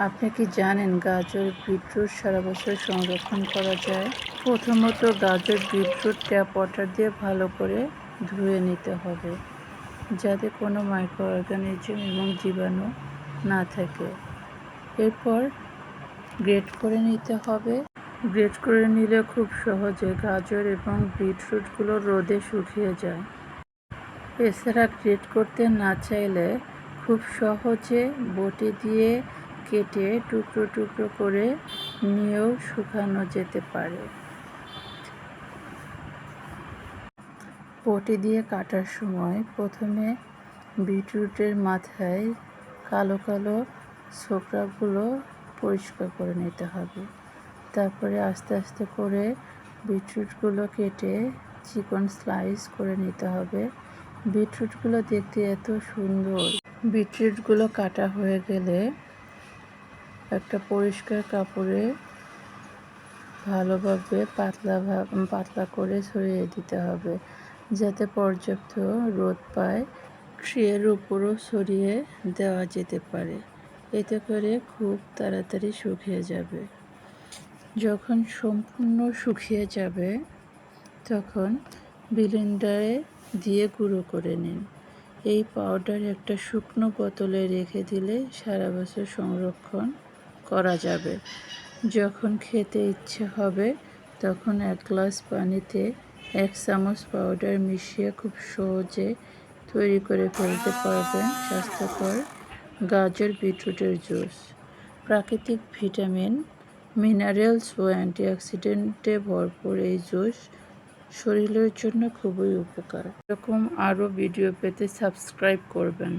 আপনি কি জানেন গাজর বিটরুট সারা বছর সংরক্ষণ করা যায়? প্রথমত গাজর বিটরুট ট্যাপ ওয়াটার দিয়ে ভালো করে ধুয়ে নিতে হবে যাতে কোনো মাইক্রো অর্গানিজম এবং জীবাণু না থাকে। এরপর গ্রেট করে নিতে হবে। গ্রেট করে নিলে খুব সহজে গাজর এবং বিটরুটগুলো রোদে শুকিয়ে যায়। এছাড়া গ্রেট করতে না চাইলে খুব সহজে বটি দিয়ে কেটে টুকরো টুকরো করে নিয়েও শুকানো যেতে পারে। বটি দিয়ে কাটার সময় প্রথমে বিটরুটের মাথায় কালো কালো ছোকরাগুলো পরিষ্কার করে নিতে হবে। তারপরে আস্তে আস্তে করে বিটরুটগুলো কেটে চিকন স্লাইস করে নিতে হবে। বিটরুটগুলো দেখতে এত সুন্দর। বিটরুটগুলো কাটা হয়ে গেলে একটা পরিষ্কার কাপড়ে ভালোভাবে পাতলা করে ছড়িয়ে দিতে হবে যাতে পর্যাপ্ত রোদ পায়। ট্রের উপরও ছড়িয়ে দেওয়া যেতে পারে, এতে করে খুব তাড়াতাড়ি শুকিয়ে যাবে। যখন সম্পূর্ণ শুকিয়ে যাবে তখন ব্লেন্ডারে দিয়ে গুঁড়ো করে নিন। এই পাউডার একটা শুকনো বোতলে রেখে দিলে সারা বছর সংরক্ষণ করা যাবে। যখন খেতে ইচ্ছে হবে তখন 1 গ্লাস পানিতে 1 চামচ পাউডার মিশিয়ে খুব সহজে তৈরি করে ফেলতে পারবেন স্বাস্থ্যকর গাজর বিটরুটের জুস। প্রাকৃতিক ভিটামিন, মিনারেলস ও অ্যান্টিঅক্সিডেন্টে ভরপুর এই জুস শরীরের জন্য খুবই উপকার। এরকম আরও ভিডিও পেতে সাবস্ক্রাইব করবেন।